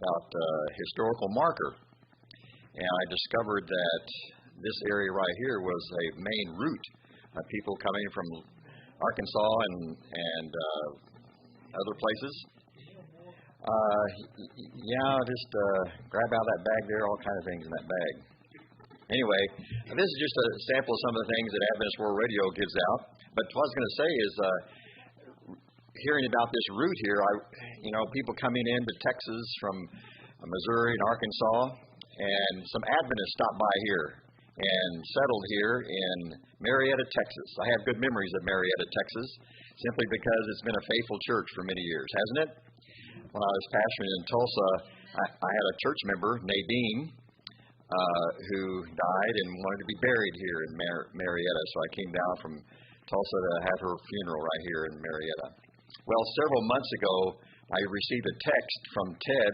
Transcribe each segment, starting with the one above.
about historical marker, and I discovered that this area right here was a main route of people coming from Arkansas and other places. Just grab out that bag there, all kinds of things in that bag. Anyway, this is just a sample of some of the things that Adventist World Radio gives out. But what I was going to say is, hearing about this route here, people coming into Texas from Missouri and Arkansas, and some Adventists stopped by here and settled here in Marietta, Texas. I have good memories of Marietta, Texas, simply because it's been a faithful church for many years, hasn't it? When I was pastoring in Tulsa, I had a church member, Nadine, who died and wanted to be buried here in Marietta, so I came down from Tulsa to have her funeral right here in Marietta. Well, several months ago, I received a text from Ted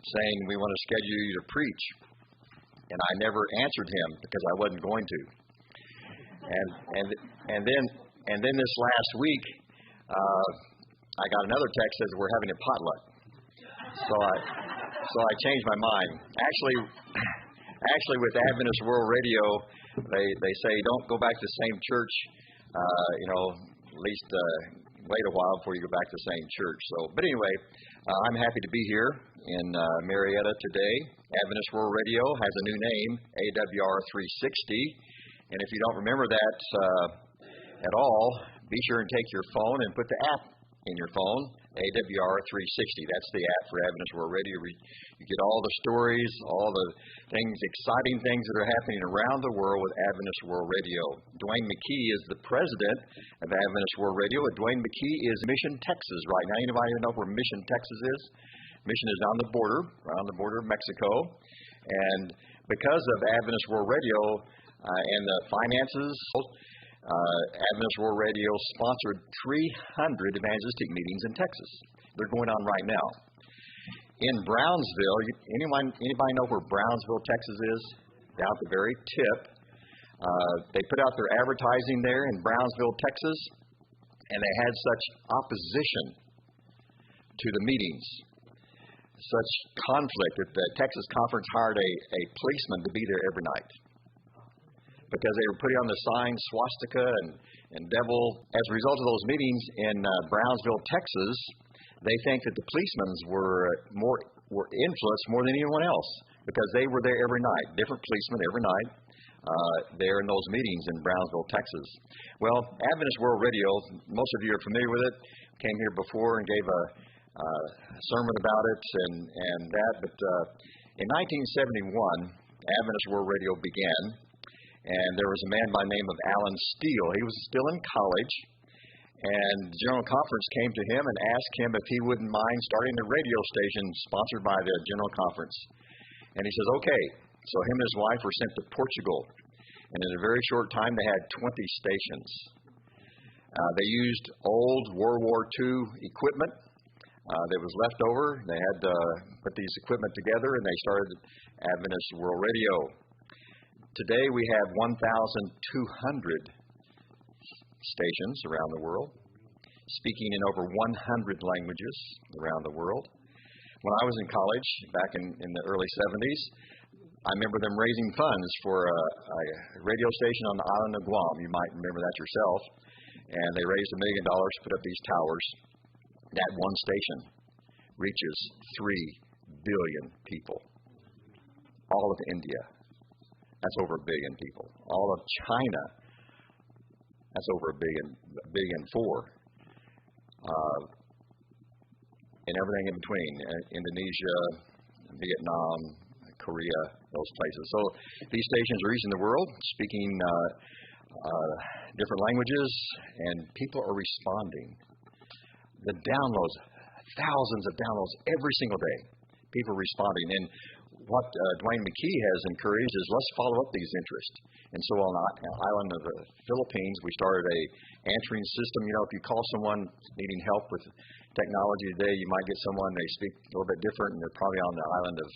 saying, "We want to schedule you to preach." And I never answered him because I wasn't going to. And then this last week, I got another text that says we're having a potluck. So I changed my mind. Actually, with Adventist World Radio, they say don't go back to the same church. At least wait a while before you go back to the same church. But anyway, I'm happy to be here in Marietta today. Adventist World Radio has a new name, AWR 360. And if you don't remember that at all, be sure and take your phone and put the app in your phone, AWR 360. That's the app for Adventist World Radio. You get all the stories, all the things, exciting things that are happening around the world with Adventist World Radio. Dwayne McKee is the president of Adventist World Radio. And Dwayne McKee is Mission, Texas right now. Anybody even know where Mission, Texas is? Mission is on the border, around the border of Mexico. And because of Adventist World Radio and the finances, Adventist World Radio sponsored 300 evangelistic meetings in Texas. They're going on right now. In Brownsville, anybody know where Brownsville, Texas is? Down at the very tip. They put out their advertising there in Brownsville, Texas, and they had such opposition to the meetings, such conflict that the Texas conference hired a policeman to be there every night, because they were putting on the sign swastika and devil. As a result of those meetings in Brownsville, Texas, they think that the policemen were influenced more than anyone else, because they were there every night, different policemen every night there in those meetings in Brownsville, Texas. Well, Adventist World Radio, most of you are familiar with it, came here before and gave a sermon about it and that. But in 1971, Adventist World Radio began. And there was a man by the name of Alan Steele. He was still in college, and the General Conference came to him and asked him if he wouldn't mind starting a radio station sponsored by the General Conference. And he says, okay. So him and his wife were sent to Portugal, and in a very short time they had 20 stations. They used old World War II equipment that was left over. They had to put these equipment together, and they started Adventist World Radio. Today we have 1,200 stations around the world, speaking in over 100 languages around the world. When I was in college back in the early 70s, I remember them raising funds for a radio station on the island of Guam. You might remember that yourself. And they raised $1 million to put up these towers. That one station reaches 3 billion people. All of India. That's over 1 billion people. All of China, that's over 1 billion 4. And everything in between, Indonesia, Vietnam, Korea, those places. So these stations are reaching the world, speaking different languages, and people are responding. The downloads, thousands of downloads every single day. People are responding. And what Dwayne McKee has encouraged is let's follow up these interests. And so on the island of the Philippines, we started a answering system. If you call someone needing help with technology today, you might get someone, they speak a little bit different, and they're probably on the island of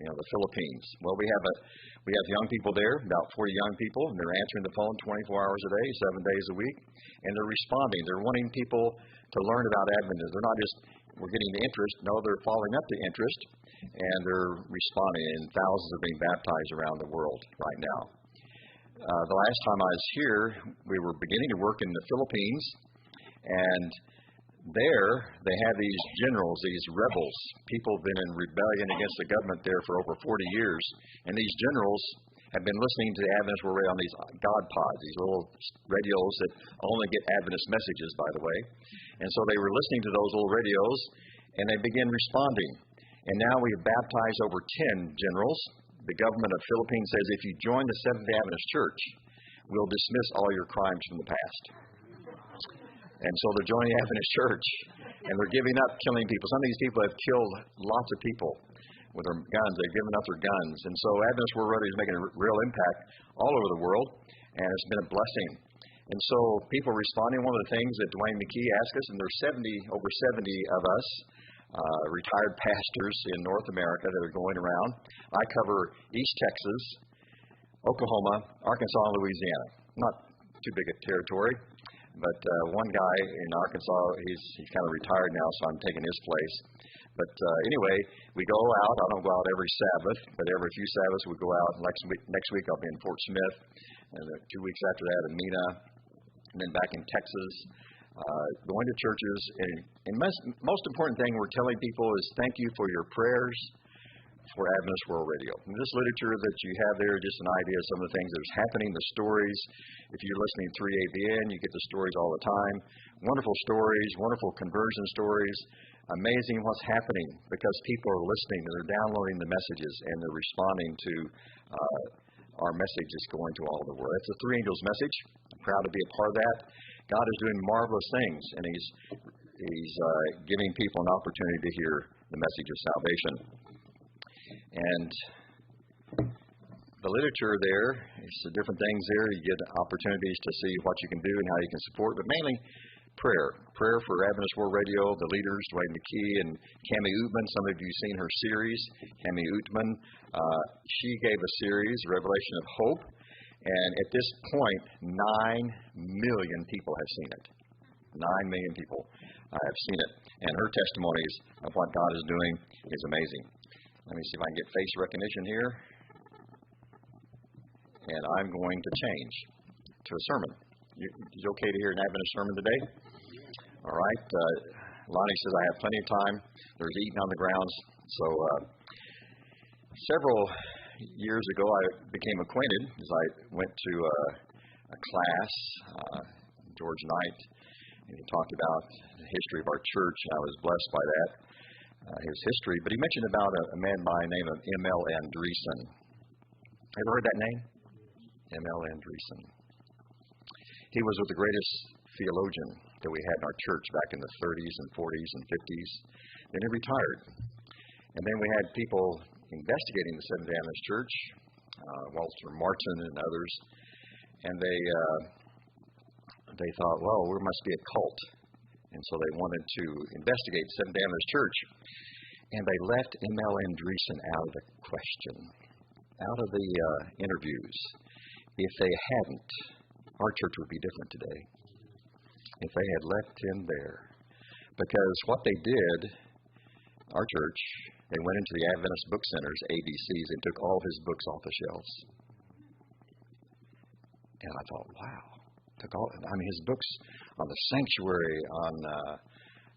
the Philippines. Well, we have young people there, about 40 young people, and they're answering the phone 24 hours a day, 7 days a week, and they're responding. They're wanting people to learn about Adventism. They're not just, we're getting the interest. No, they're following up the interest. and they're responding, and thousands are being baptized around the world right now. The last time I was here, we were beginning to work in the Philippines, and there they have these generals, these rebels. People have been in rebellion against the government there for over 40 years, and these generals have been listening to the Adventist World Radio on these God pods, these little radios that only get Adventist messages, by the way. And so they were listening to those little radios, and they began responding. And now we have baptized over 10 generals. The government of Philippines says if you join the Seventh-day Adventist Church, we'll dismiss all your crimes from the past. And so they're joining the Adventist Church, and they're giving up killing people. Some of these people have killed lots of people with their guns. They've given up their guns. And so Adventist World Radio is making a real impact all over the world, and it's been a blessing. And so people responding, one of the things that Dwayne McKee asked us, and there's over 70 of us, retired pastors in North America that are going around. I cover East Texas, Oklahoma, Arkansas, and Louisiana. Not too big a territory, but one guy in Arkansas, he's kind of retired now, so I'm taking his place. But anyway, we go out. I don't go out every Sabbath, but every few Sabbaths we go out. Next week I'll be in Fort Smith, and 2 weeks after that in Mena, and then back in Texas, going to churches. And most important thing we're telling people is thank you for your prayers for Adventist World Radio. And this literature that you have there is just an idea of some of the things that are happening, the stories. If you're listening to 3ABN, you get the stories all the time. Wonderful stories, wonderful conversion stories. Amazing what's happening because people are listening and they're downloading the messages and they're responding to our message is going to all of the world. It's the Three Angels message. I'm proud to be a part of that. God is doing marvelous things, and He's giving people an opportunity to hear the message of salvation. And the literature there, it's the different things there. You get opportunities to see what you can do and how you can support, but mainly prayer. Prayer for Adventist World Radio, the leaders, Dwayne McKee and Cami Ootman. Some of you have seen her series, Cami Ootman. She gave a series, Revelation of Hope, and at this point, 9 million people have seen it. 9 million people have seen it, and her testimonies of what God is doing is amazing. Let me see if I can get face recognition here, and I'm going to change to a sermon. Is it okay to hear an Adventist sermon today? All right. Lonnie says I have plenty of time. There's eating on the grounds. So several years ago, I became acquainted as I went to a class, George Knight, and he talked about the history of our church, and I was blessed by that, his history. But he mentioned about a man by the name of M.L. Andreessen. Ever heard that name? M.L. Andreessen. He was the greatest theologian that we had in our church back in the 30s and 40s and 50s. Then he retired. And then we had people investigating the Seventh-day Adventist Church, Walter Martin and others, and they thought, well, we must be a cult. And so they wanted to investigate the Seventh-day Adventist Church. And they left M.L. Andreessen out of the question, out of the interviews. If they hadn't, our church would be different today if they had left him there. Because what they did, our church, they went into the Adventist book centers, ABCs, and took all his books off the shelves. And I thought, wow. His books on the sanctuary, on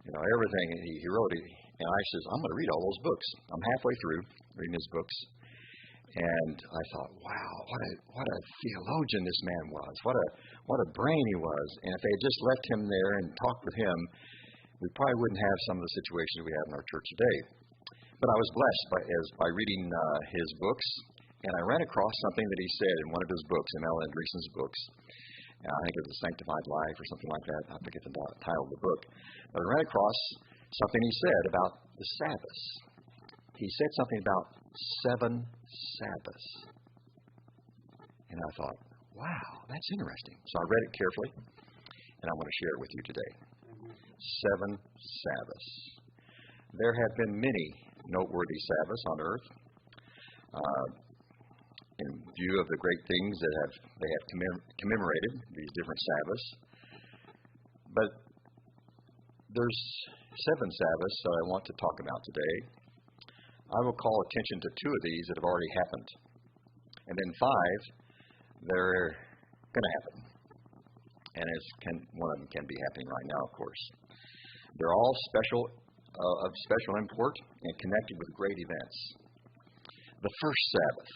everything he wrote. And I says, I'm going to read all those books. I'm halfway through reading his books. And I thought, wow, what a theologian this man was. What a brain he was. And if they had just left him there and talked with him, we probably wouldn't have some of the situations we have in our church today. But I was blessed by reading his books, and I ran across something that he said in one of his books, M.L. Andreessen's books. I think it was The Sanctified Life or something like that. I forget the title of the book. But I ran across something he said about the Sabbath. He said something about 7 Sabbaths. And I thought, wow, that's interesting. So I read it carefully, and I want to share it with you today. 7 Sabbaths. There have been many noteworthy Sabbaths on earth. In view of the great things that they have commemorated, these different Sabbaths. But there's 7 Sabbaths that I want to talk about today. I will call attention to 2 of these that have already happened. And then 5, they're going to happen. And one of them can be happening right now, of course. They're all of special import and connected with great events. The first Sabbath.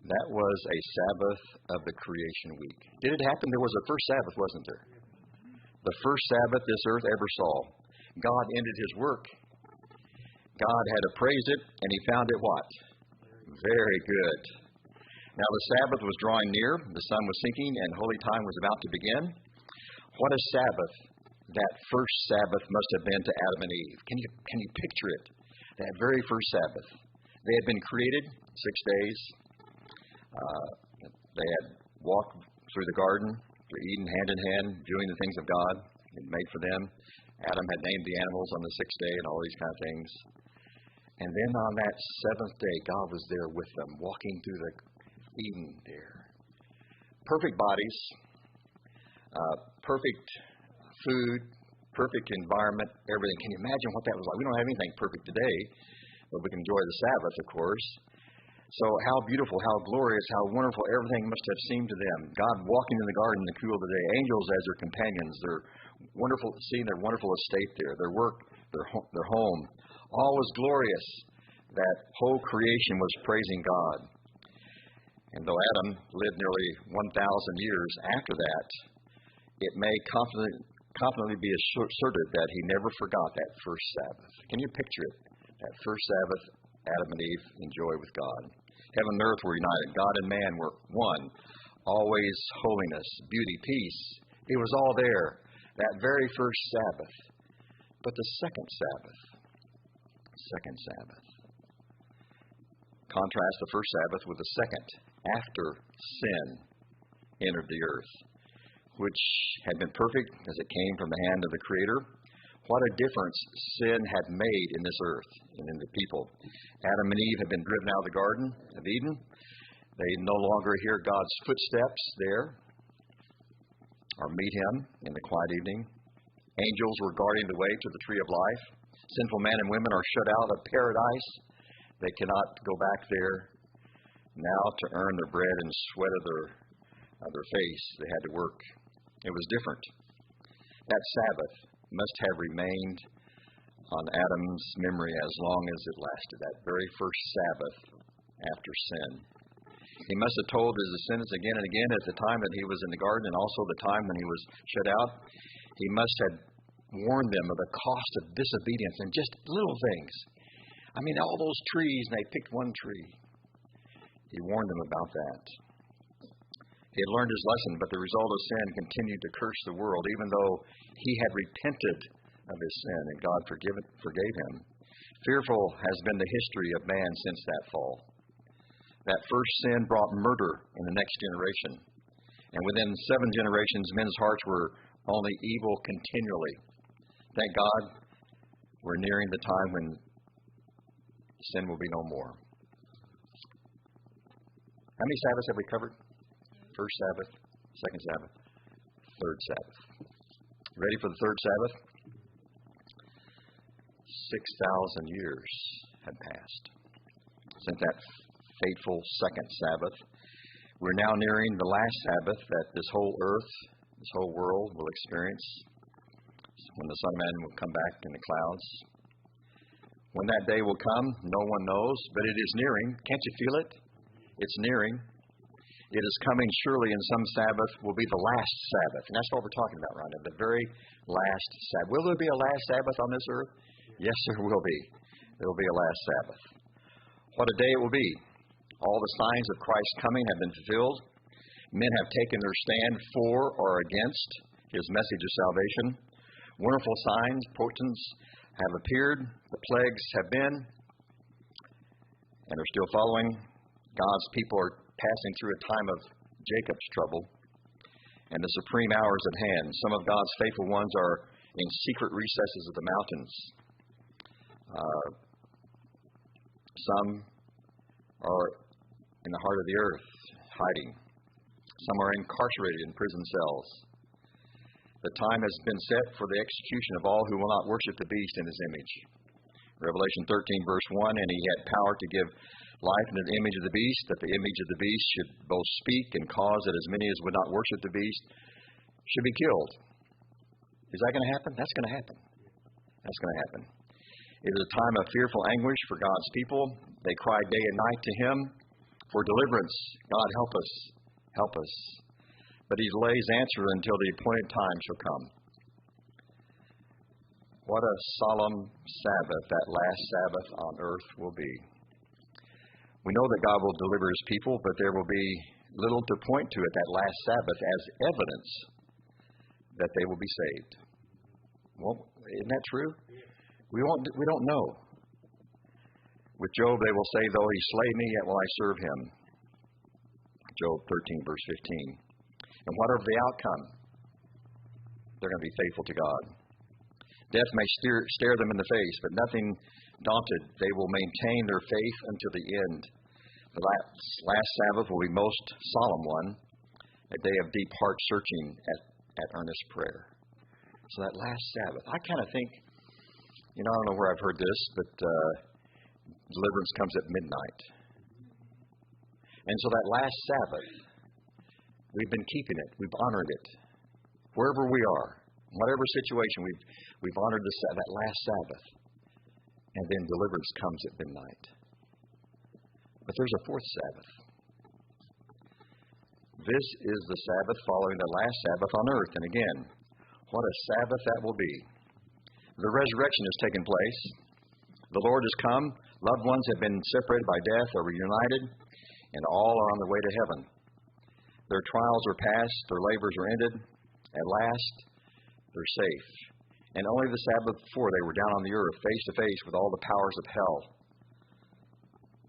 That was a Sabbath of the creation week. Did it happen? There was a first Sabbath, wasn't there? The first Sabbath this earth ever saw. God ended his work. God had appraised it, and he found it what? Very good. Now the Sabbath was drawing near, the sun was sinking, and holy time was about to begin. What a Sabbath that first Sabbath must have been to Adam and Eve. Can you picture it? That very first Sabbath. They had been created 6 days. They had walked through the garden, through Eden, hand in hand, doing the things of God made for them. Adam had named the animals on the 6th day and all these kind of things. And then on that 7th day, God was there with them, walking through the Eden there. Perfect bodies, perfect food, perfect environment, everything. Can you imagine what that was like? We don't have anything perfect today, but we can enjoy the Sabbath, of course. So how beautiful, how glorious, how wonderful everything must have seemed to them. God walking in the garden in the cool of the day, angels as their companions, their wonderful, seeing their wonderful estate there, their work, their home. All was glorious. That whole creation was praising God. And though Adam lived nearly 1,000 years after that, it may confidently be asserted that he never forgot that first Sabbath. Can you picture it? That first Sabbath Adam and Eve enjoyed with God. Heaven and earth were united. God and man were one. Always holiness, beauty, peace. It was all there. That very first Sabbath. But the second Sabbath. Contrast the first Sabbath with the second, after sin entered the earth, which had been perfect as it came from the hand of the Creator. What a difference sin had made in this earth and in the people. Adam and Eve had been driven out of the Garden of Eden. They no longer hear God's footsteps there or meet Him in the quiet evening. Angels were guarding the way to the tree of life. Sinful men and women are shut out of paradise. They cannot go back there now to earn their bread and sweat of their face. They had to work. It was different. That Sabbath must have remained on Adam's memory as long as it lasted, that very first Sabbath after sin. He must have told his descendants again and again at the time that he was in the garden and also the time when he was shut out. He must have warned them of the cost of disobedience and just little things. I mean, all those trees, and they picked one tree. He warned them about that. He had learned his lesson, but the result of sin continued to curse the world, even though he had repented of his sin and God forgave him. Fearful has been the history of man since that fall. That first sin brought murder in the next generation. And within 7 generations, men's hearts were only evil continually. Thank God we're nearing the time when sin will be no more. How many Sabbaths have we covered? First Sabbath, second Sabbath, third Sabbath. Ready for the third Sabbath? 6,000 years had passed since that fateful second Sabbath. We're now nearing the last Sabbath that this whole earth, this whole world will experience when the Son of Man will come back in the clouds. When that day will come, no one knows, but it is nearing. Can't you feel it? It's nearing. It is coming surely, and some Sabbath will be the last Sabbath. And that's what we're talking about right now, the very last Sabbath. Will there be a last Sabbath on this earth? Yes, there will be. There will be a last Sabbath. What a day it will be. All the signs of Christ's coming have been fulfilled. Men have taken their stand for or against His message of salvation. Wonderful signs, portents have appeared. The plagues have been and are still following. God's people are passing through a time of Jacob's trouble, and the supreme hour is at hand. Some of God's faithful ones are in secret recesses of the mountains. Some are in the heart of the earth, hiding. Some are incarcerated in prison cells. The time has been set for the execution of all who will not worship the beast in his image. Revelation 13, verse 1, and he had power to give life into the image of the beast, that the image of the beast should both speak and cause that as many as would not worship the beast should be killed. Is that going to happen? That's going to happen. That's going to happen. It is a time of fearful anguish for God's people. They cry day and night to him for deliverance. God, help us. Help us. But he delays answer until the appointed time shall come. What a solemn Sabbath that last Sabbath on earth will be. We know that God will deliver his people, but there will be little to point to at that last Sabbath as evidence that they will be saved. Well, isn't that true? We don't know. With Job, they will say, though he slay me, yet will I serve him. Job 13, verse 15. And whatever the outcome, they're going to be faithful to God. Death may stare them in the face, but nothing daunted, they will maintain their faith until the end. The last Sabbath will be most solemn one, a day of deep heart searching at earnest prayer. So that last Sabbath, I kind of think, I don't know where I've heard this, but deliverance comes at midnight. And so that last Sabbath, we've been keeping it, we've honored it. Wherever we are, whatever situation, we've honored that last Sabbath. And then deliverance comes at midnight. But there's a fourth Sabbath. This is the Sabbath following the last Sabbath on earth. And again, what a Sabbath that will be. The resurrection has taken place. The Lord has come. Loved ones have been separated by death or reunited, and all are on the way to heaven. Their trials are past. Their labors are ended. At last, they're safe. And only the Sabbath before, they were down on the earth, face to face with all the powers of hell.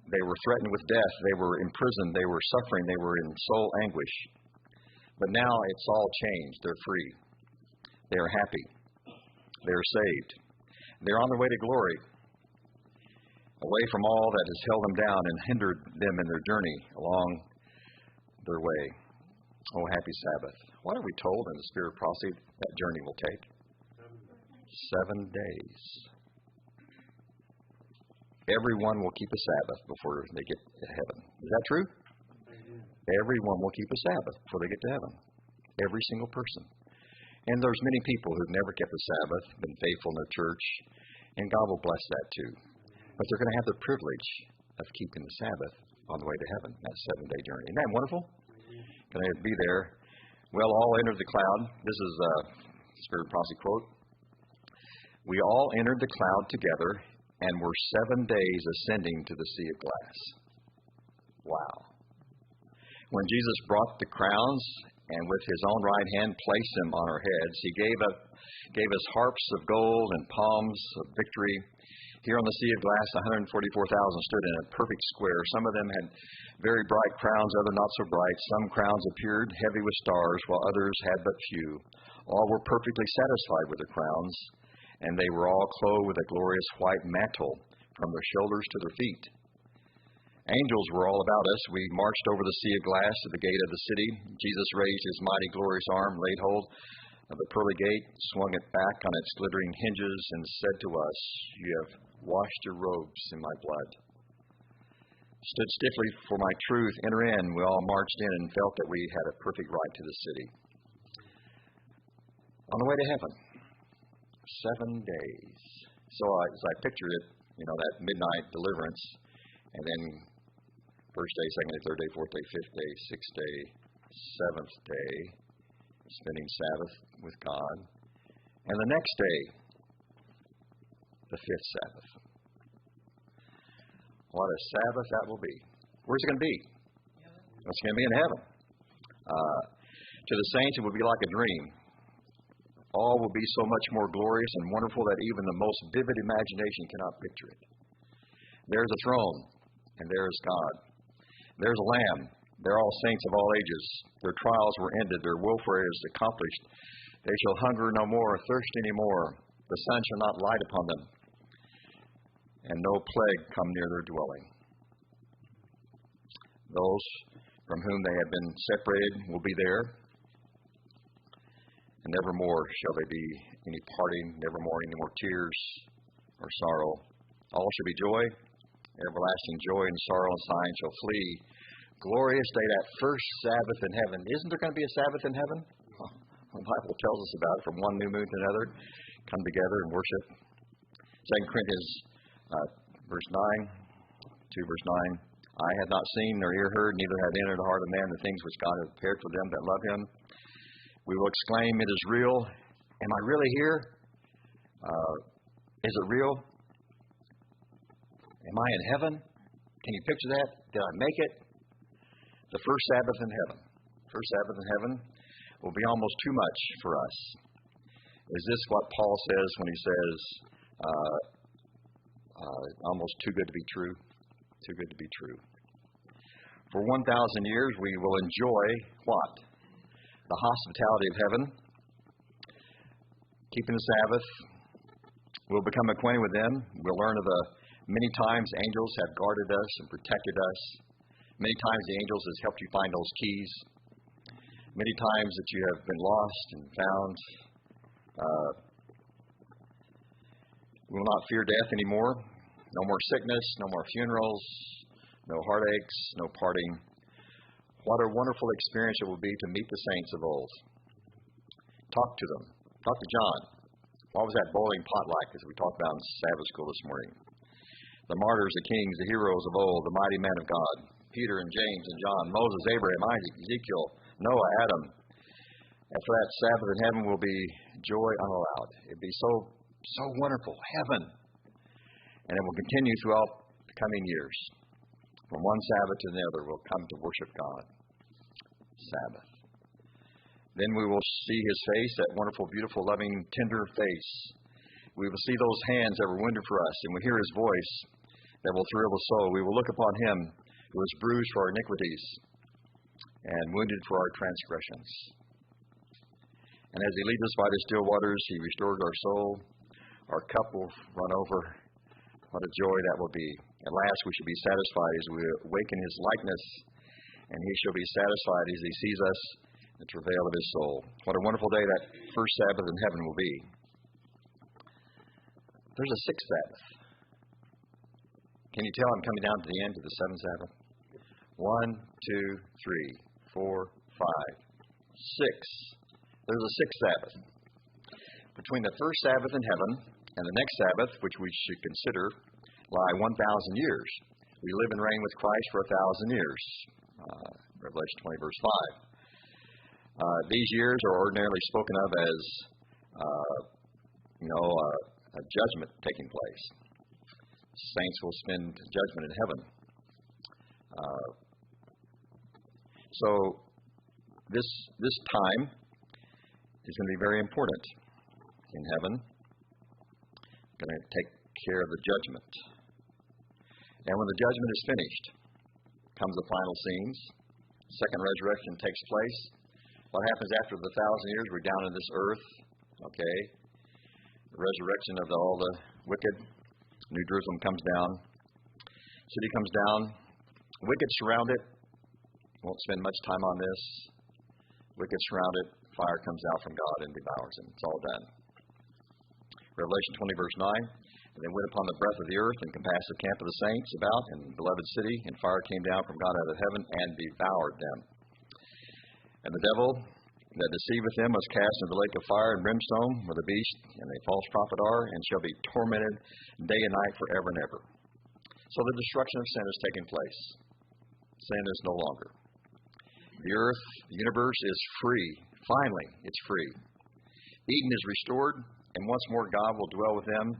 They were threatened with death. They were imprisoned. They were suffering. They were in soul anguish. But now it's all changed. They're free. They are happy. They are saved. They're on their way to glory, away from all that has held them down and hindered them in their journey along their way. Oh, happy Sabbath. What are we told in the Spirit of Prophecy that journey will take? 7 days. Everyone will keep a Sabbath before they get to heaven. Is that true? Everyone will keep a Sabbath before they get to heaven. Every single person. And there's many people who've never kept the Sabbath, been faithful in their church, and God will bless that too. But they're going to have the privilege of keeping the Sabbath on the way to heaven, that 7-day journey. Isn't that wonderful? Can I be there? Well, all entered the cloud. This is a Spirit of Prophecy quote. We all entered the cloud together and were 7 days ascending to the sea of glass. Wow. When Jesus brought the crowns and with his own right hand placed them on our heads, he gave us harps of gold and palms of victory. Here on the sea of glass, 144,000 stood in a perfect square. Some of them had very bright crowns, others not so bright. Some crowns appeared heavy with stars, while others had but few. All were perfectly satisfied with their crowns, and they were all clothed with a glorious white mantle from their shoulders to their feet. Angels were all about us. We marched over the sea of glass to the gate of the city. Jesus raised his mighty, glorious arm, laid hold of the pearly gate, swung it back on its glittering hinges, and said to us, "You have washed your robes in my blood." Stood stiffly for my truth, enter in. We all marched in and felt that we had a perfect right to the city. On the way to heaven, 7 days. So as I pictured it, that midnight deliverance, and then first day, second day, third day, fourth day, fifth day, sixth day, seventh day, spending Sabbath with God. And the next day, the fifth Sabbath. What a Sabbath that will be. Where's it going to be? It's going to be in heaven. To the saints, it will be like a dream. All will be so much more glorious and wonderful that even the most vivid imagination cannot picture it. There's a throne, and there is God. There's a Lamb. They're all saints of all ages. Their trials were ended. Their warfare is accomplished. They shall hunger no more, thirst any more. The sun shall not light upon them, and no plague come near their dwelling. Those from whom they have been separated will be there, and nevermore shall there be any parting, nevermore any more tears or sorrow All shall be joy, everlasting joy, and sorrow and sighing shall flee. Glorious day, that first Sabbath in heaven. Isn't there going to be a Sabbath in heaven? Oh, the Bible tells us about it. From one new moon to another, come together and worship. 2 Corinthians verse 9, 2 verse 9. Eye hath not seen nor ear heard, neither hath entered the heart of man the things which God hath prepared for them that love him. We will exclaim, it is real. Am I really here? Is it real? Am I in heaven? Can you picture that? Did I make it? The first Sabbath in heaven. First Sabbath in heaven will be almost too much for us. Is this what Paul says when he says, almost too good to be true? Too good to be true. For 1,000 years we will enjoy what? The hospitality of heaven. Keeping the Sabbath. We'll become acquainted with them. We'll learn of the many times angels have guarded us and protected us. Many times the angels has helped you find those keys. Many times that you have been lost and found. We will not fear death anymore. No more sickness, no more funerals, no heartaches, no parting. What a wonderful experience it will be to meet the saints of old. Talk to them. Talk to John. What was that boiling pot like, as we talked about in Sabbath school this morning? The martyrs, the kings, the heroes of old, the mighty men of God, Peter and James and John, Moses, Abraham, Isaac, Ezekiel, Noah, Adam. And for that Sabbath in heaven will be joy unallowed. It'll be so wonderful. Heaven. And it will continue throughout the coming years. From one Sabbath to the other, we'll come to worship God. Sabbath. Then we will see his face, that wonderful, beautiful, loving, tender face. We will see those hands that were wounded for us, and we'll hear his voice that will thrill the soul. We will look upon him who was bruised for our iniquities and wounded for our transgressions. And as he leads us by the still waters, he restores our soul. Our cup will run over. What a joy that will be. At last we shall be satisfied as we awaken his likeness, and he shall be satisfied as he sees us in the travail of his soul. What a wonderful day that first Sabbath in heaven will be. There's a sixth Sabbath. Can you tell I'm coming down to the end of the seventh Sabbath? 1, 2, 3, 4, 5, 6. There's a sixth Sabbath. Between the first Sabbath in heaven and the next Sabbath, which we should consider, lie 1,000 years. We live and reign with Christ for 1,000 years. Revelation 20, verse 5. These years are ordinarily spoken of as, a judgment taking place. Saints will spend judgment in heaven. So this time is going to be very important in heaven. Going to take care of the judgment. And when the judgment is finished, comes the final scenes. Second resurrection takes place. What happens after the 1,000 years? We're down in this earth. Okay. The resurrection of all the wicked. New Jerusalem comes down. City comes down. Wicked surround it. Won't spend much time on this. Wicked surround it. Fire comes out from God and devours them. It's all done. Revelation 20, verse 9. And they went upon the breadth of the earth and compassed the camp of the saints about and the beloved city, and fire came down from God out of heaven and devoured them. And the devil that deceiveth them was cast into the lake of fire and brimstone, where the beast and the false prophet are, and shall be tormented day and night forever and ever. So the destruction of sin is taking place. Sin is no longer. The earth, the universe is free. Finally, it's free. Eden is restored, and once more God will dwell with them,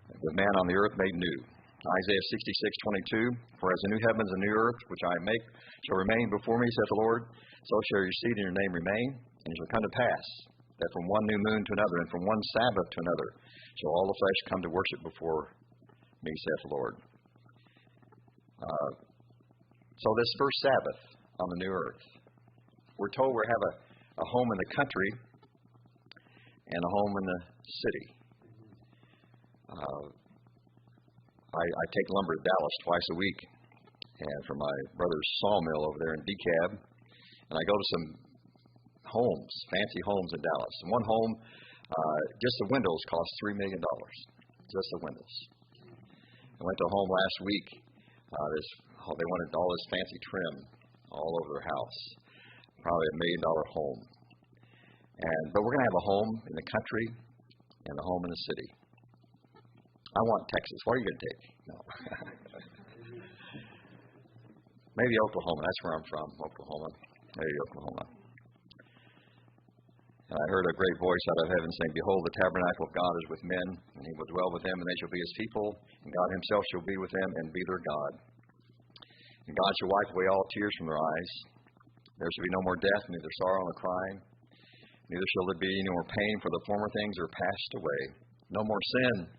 the man on the earth made new. Isaiah 66:22. For as the new heavens and new earth, which I make, shall remain before me, saith the Lord, so shall your seed and your name remain. And it shall come to pass that from one new moon to another, and from one Sabbath to another, shall all the flesh come to worship before me, saith the Lord. So this first Sabbath on the new earth, we're told we have a home in the country and a home in the city. I take lumber to Dallas twice a week, and from my brother's sawmill over there in DeKalb, and I go to some homes, fancy homes in Dallas. And one home, just the windows cost $3 million, just the windows. I went to a home last week. They wanted all this fancy trim all over their house. Probably $1 million home. But we're going to have a home in the country and a home in the city. I want Texas. What are you going to take? No. Maybe Oklahoma. That's where I'm from, Oklahoma. Maybe Oklahoma. And I heard a great voice out of heaven saying, "Behold, the tabernacle of God is with men, and he will dwell with them, and they shall be his people, and God himself shall be with them and be their God. And God shall wipe away all tears from their eyes. There shall be no more death, neither sorrow nor crying. Neither shall there be any more pain, for the former things are passed away. No more sin,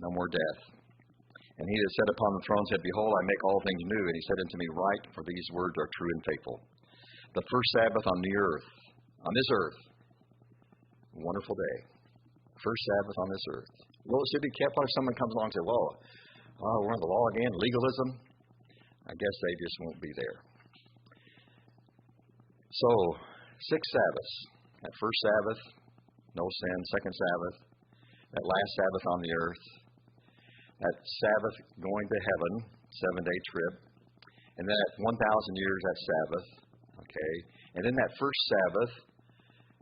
no more death. And he that sat upon the throne said, Behold, I make all things new. And he said unto me, Write, for these words are true and faithful. The first Sabbath on the earth, on this earth, wonderful day. First Sabbath on this earth. Will it should be kept? What if someone comes along and says, Well, we're under the law again, legalism? I guess they just won't be there. So, 6 Sabbaths. That first Sabbath, no sin. Second Sabbath, that last Sabbath on the earth. That Sabbath going to heaven, 7-day trip. And then at 1,000 years, that Sabbath. Okay. And then that first Sabbath,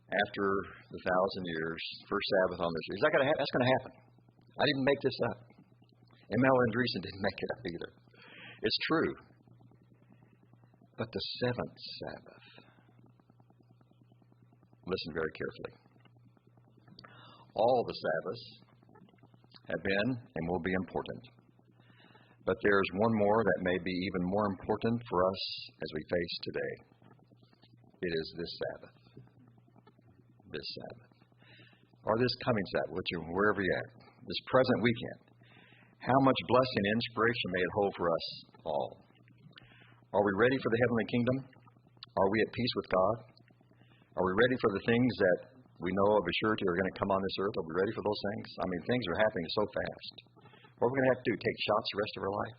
after the 1,000 years, first Sabbath on this earth. Is that going to happen? That's going to happen. I didn't make this up. And Mel Andreessen didn't make it up either. It's true. But the 7th Sabbath. Listen very carefully. All the Sabbaths have been and will be important. But there's one more that may be even more important for us as we face today. It is this Sabbath. This Sabbath. Or this coming Sabbath, wherever you're at. This present weekend. How much blessing and inspiration may it hold for us all. Are we ready for the heavenly kingdom? Are we at peace with God? Are we ready for the things that we know of a surety are going to come on this earth? Are we ready for those things? I mean, things are happening so fast. What are we going to have to do? Take shots the rest of our life?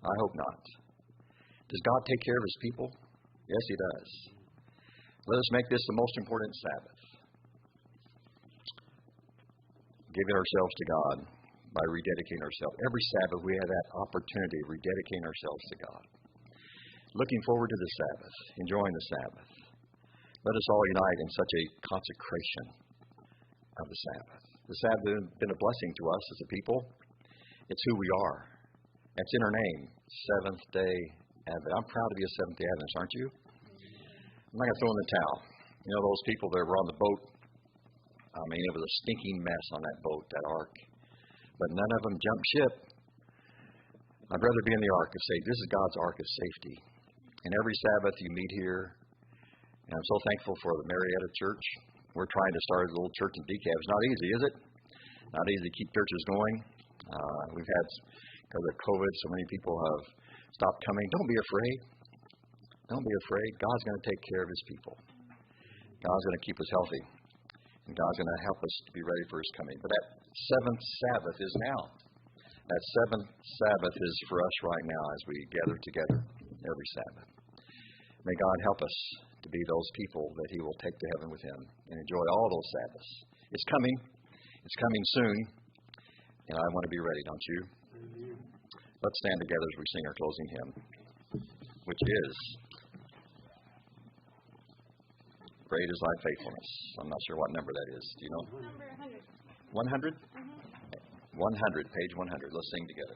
I hope not. Does God take care of his people? Yes, he does. Let us make this the most important Sabbath. Giving ourselves to God by rededicating ourselves. Every Sabbath we have that opportunity of rededicating ourselves to God. Looking forward to the Sabbath. Enjoying the Sabbath. Let us all unite in such a consecration of the Sabbath. The Sabbath has been a blessing to us as a people. It's who we are. It's in our name, Seventh-day Adventist. I'm proud to be a Seventh-day Adventist, aren't you? I'm not going to throw in the towel. You know those people that were on the boat? I mean, it was a stinking mess on that boat, that ark. But none of them jumped ship. I'd rather be in the ark and say, this is God's ark of safety. And every Sabbath you meet here. And I'm so thankful for the Marietta Church. We're trying to start a little church in DeKalb. It's not easy, is it? Not easy to keep churches going. We've had, because of COVID, so many people have stopped coming. Don't be afraid. Don't be afraid. God's going to take care of his people. God's going to keep us healthy. And God's going to help us to be ready for his coming. But that 7th Sabbath is now. That 7th Sabbath is for us right now as we gather together every Sabbath. May God help us to be those people that he will take to heaven with him and enjoy all those Sabbaths. It's coming. It's coming soon. And I want to be ready, don't you? Let's stand together as we sing our closing hymn, which is Great is Thy Faithfulness. I'm not sure what number that is. Do you know? Number 100. 100? 100, page 100. Let's sing together.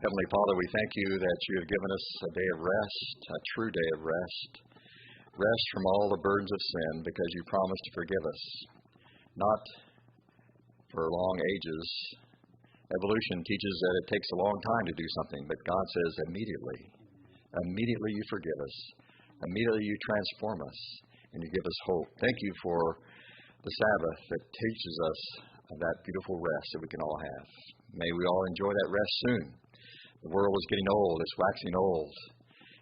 Heavenly Father, we thank you that you have given us a day of rest, a true day of rest. Rest from all the burdens of sin because you promised to forgive us. Not for long ages. Evolution teaches that it takes a long time to do something, but God says immediately. Immediately you forgive us. Immediately you transform us and you give us hope. Thank you for the Sabbath that teaches us of that beautiful rest that we can all have. May we all enjoy that rest soon. The world is getting old. It's waxing old.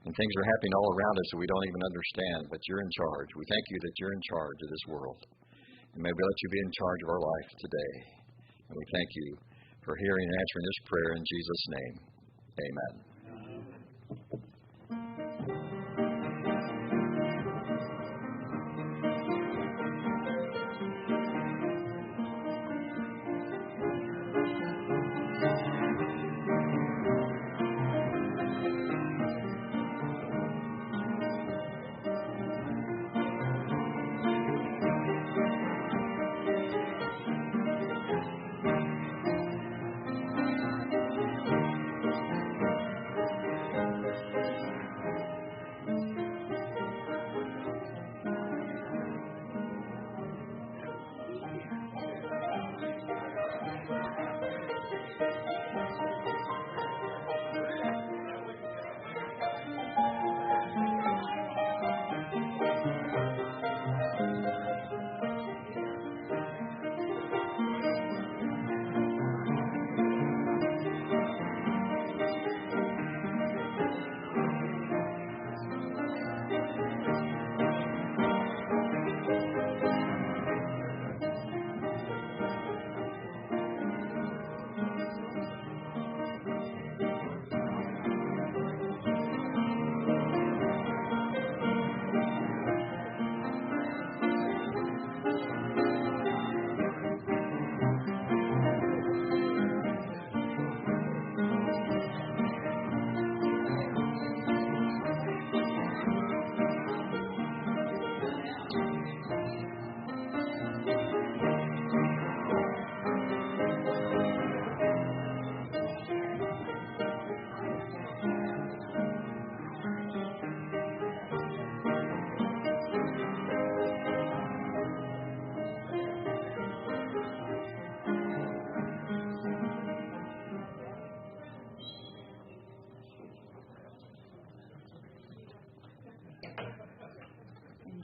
And things are happening all around us that we don't even understand, but you're in charge. We thank you that you're in charge of this world. And may we let you be in charge of our life today. And we thank you for hearing and answering this prayer in Jesus' name. Amen.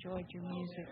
enjoyed your music.